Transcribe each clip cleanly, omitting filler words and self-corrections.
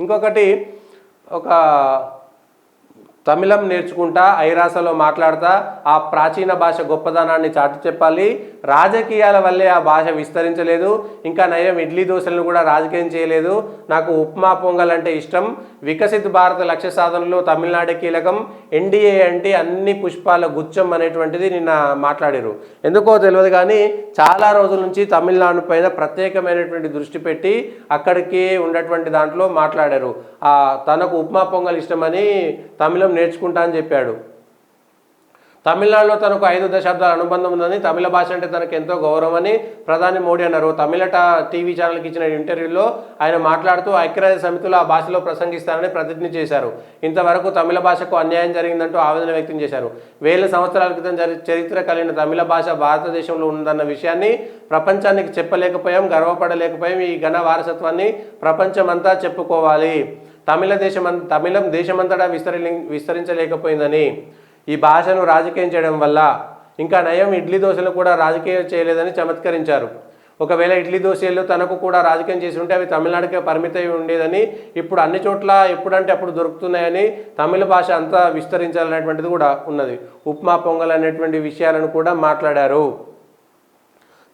ఇంకొకటి ఒక తమిళం నేర్చుకుంటా ఐరాసలో మాట్లాడతా ఆ ప్రాచీన భాష గొప్పదనాన్ని చాటి చెప్పాలి. రాజకీయాల వల్లే ఆ భాష విస్తరించలేదు. ఇంకా నయం ఇడ్లీ దోశలను కూడా రాజకీయం చేయలేదు. నాకు ఉప్మా పొంగల్ అంటే ఇష్టం. వికసిత్ భారత లక్ష్య సాధనలో తమిళనాడు కీలకం. ఎన్డీఏ అంటే అన్ని పుష్పాల గుచ్చం అనేటువంటిది నిన్న మాట్లాడారు. ఎందుకో తెలియదు కానీ చాలా రోజుల నుంచి తమిళనాడు పైన ప్రత్యేకమైనటువంటి దృష్టి పెట్టి అక్కడికి ఉన్నటువంటి దాంట్లో మాట్లాడారు. తనకు ఉప్మా పొంగల్ ఇష్టమని తమిళం నేర్చుకుంటా అని చెప్పాడు. తమిళనాడులో తనకు 5 దశాబ్దాల అనుబంధం ఉందని, తమిళ భాష అంటే తనకు ఎంతో గౌరవం అని ప్రధాని మోడీ అన్నారు. తమిళ టీవీ ఛానల్కి ఇచ్చిన ఇంటర్వ్యూలో ఆయన మాట్లాడుతూ ఐక్యరాజ్య సమితిలో ఆ భాషలో ప్రసంగిస్తారని ప్రతిజ్ఞ చేశారు. ఇంతవరకు తమిళ భాషకు అన్యాయం జరిగిందంటూ ఆవేదన వ్యక్తం చేశారు. వేల సంవత్సరాల క్రితం చరిత్ర కలిగిన తమిళ భాష భారతదేశంలో ఉందన్న విషయాన్ని ప్రపంచానికి చెప్పలేకపోయాం, గర్వపడలేకపోయాం. ఈ ఘన వారసత్వాన్ని ప్రపంచమంతా చెప్పుకోవాలి. తమిళం దేశమంతటా విస్తరించలేకపోయిందని, ఈ భాషను రాజకీయం చేయడం వల్ల, ఇంకా నయం ఇడ్లీ దోశలు కూడా రాజకీయం చేయలేదని చమత్కరించారు. ఒకవేళ ఇడ్లీ దోశలు తనకు కూడా రాజకీయం చేసి ఉంటే అవి తమిళనాడుకే పరిమితమై ఉండేదని, ఇప్పుడు అన్ని చోట్ల ఎప్పుడంటే అప్పుడు దొరుకుతున్నాయని, తమిళ భాష అంతా విస్తరించాలనేటువంటిది కూడా ఉన్నది. ఉప్మా పొంగల్ అనేటువంటి విషయాలను కూడా మాట్లాడారు.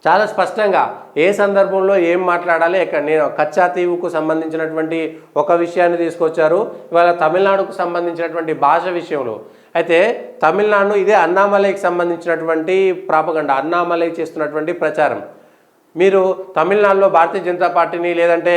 చాలా స్పష్టంగా ఏ సందర్భంలో ఏం మాట్లాడాలి, నేను కచ్చా తీవుకు సంబంధించినటువంటి ఒక విషయాన్ని తీసుకొచ్చారు. ఇవాళ తమిళనాడుకు సంబంధించినటువంటి భాష విషయంలో అయితే తమిళనాడు ఇదే అన్నామలైకి సంబంధించినటువంటి ప్రాపగండ, అన్నామలై చేస్తున్నటువంటి ప్రచారం. మీరు తమిళనాడులో భారతీయ జనతా పార్టీని, లేదంటే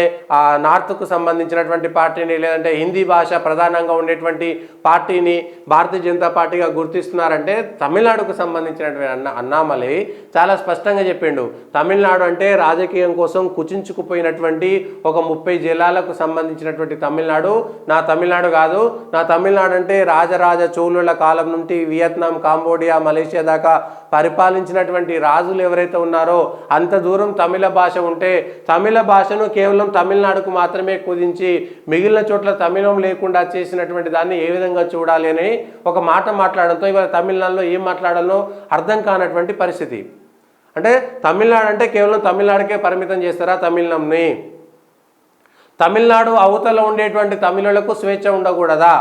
నార్త్కు సంబంధించినటువంటి పార్టీని, లేదంటే హిందీ భాష ప్రధానంగా ఉండేటువంటి పార్టీని భారతీయ జనతా పార్టీగా గుర్తిస్తున్నారంటే, తమిళనాడుకు సంబంధించినటువంటి అన్నామలై చాలా స్పష్టంగా చెప్పిండు. తమిళనాడు అంటే రాజకీయం కోసం కుచించుకుపోయినటువంటి ఒక 30 జిల్లాలకు సంబంధించినటువంటి తమిళనాడు నా తమిళనాడు కాదు. నా తమిళనాడు అంటే రాజరాజ చోళుల కాలం నుండి వియత్నాం, కాంబోడియా, మలేషియా దాకా పరిపాలించినటువంటి రాజులు ఎవరైతే ఉన్నారో అంత దూరం తమిళ భాష ఉంటే, తమిళ భాషను కేవలం తమిళనాడుకు మాత్రమే కుదించి మిగిలిన చోట్ల తమిళం లేకుండా చేసినటువంటి దాన్ని ఏ విధంగా చూడాలి అని ఒక మాట మాట్లాడడంతో ఇవాళ తమిళనాడులో ఏం మాట్లాడాలో అర్థం కానటువంటి పరిస్థితి. అంటే తమిళనాడు అంటే కేవలం తమిళనాడుకే పరిమితం చేస్తారా తమిళంని? తమిళనాడు అవతల ఉండేటువంటి తమిళులకు స్వేచ్ఛ ఉండకూడదా?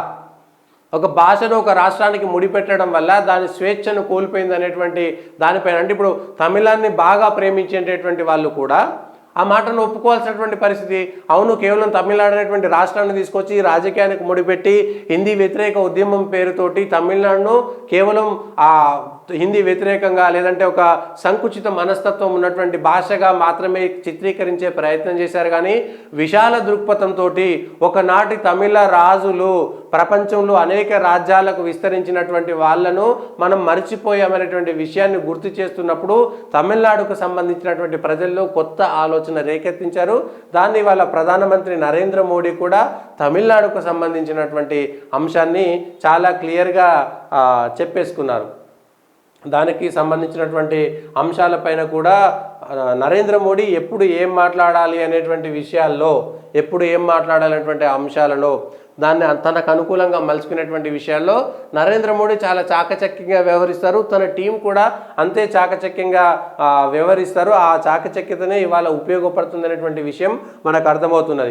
ఒక భాషను ఒక రాష్ట్రానికి ముడిపెట్టడం వల్ల దాని స్వేచ్ఛను కోల్పోయింది అనేటువంటి దానిపైన, అంటే ఇప్పుడు తమిళాన్ని బాగా ప్రేమించేటటువంటి వాళ్ళు కూడా ఆ మాటను ఒప్పుకోవాల్సినటువంటి పరిస్థితి. అవును, కేవలం తమిళనాడు అనేటువంటి రాష్ట్రాన్ని తీసుకొచ్చి రాజకీయానికి ముడిపెట్టి హిందీ వ్యతిరేక ఉద్యమం పేరుతోటి తమిళనాడును కేవలం హిందీ వ్యతిరేకంగా, లేదంటే ఒక సంకుచిత మనస్తత్వం ఉన్నటువంటి భాషగా మాత్రమే చిత్రీకరించే ప్రయత్నం చేశారు. కానీ విశాల దృక్పథంతో ఒకనాటి తమిళ రాజులు ప్రపంచంలో అనేక రాజ్యాలకు విస్తరించినటువంటి వాళ్ళను మనం మర్చిపోయామనేటువంటి విషయాన్ని గుర్తు చేస్తున్నప్పుడు తమిళనాడుకు సంబంధించినటువంటి ప్రజల్లో కొత్త ఆలోచన రేకెత్తించారు. దాన్ని వాళ్ళ ప్రధానమంత్రి నరేంద్ర మోడీ కూడా తమిళనాడుకు సంబంధించినటువంటి అంశాన్ని చాలా క్లియర్గా చెప్పేసుకున్నారు. దానికి సంబంధించినటువంటి అంశాలపైన కూడా నరేంద్ర మోడీ ఎప్పుడు ఏం మాట్లాడాలి అనేటువంటి విషయాల్లో, ఎప్పుడు ఏం మాట్లాడాలనేటువంటి అంశాలలో దాన్ని తనకు అనుకూలంగా మలుచుకునేటువంటి విషయాల్లో నరేంద్ర మోడీ చాలా చాకచక్యంగా వ్యవహరిస్తారు. తన టీం కూడా అంతే చాకచక్యంగా వ్యవహరిస్తారు. ఆ చాకచక్యతనే ఇవాళ ఉపయోగపడుతుంది అనేటువంటి విషయం మనకు అర్థమవుతున్నది.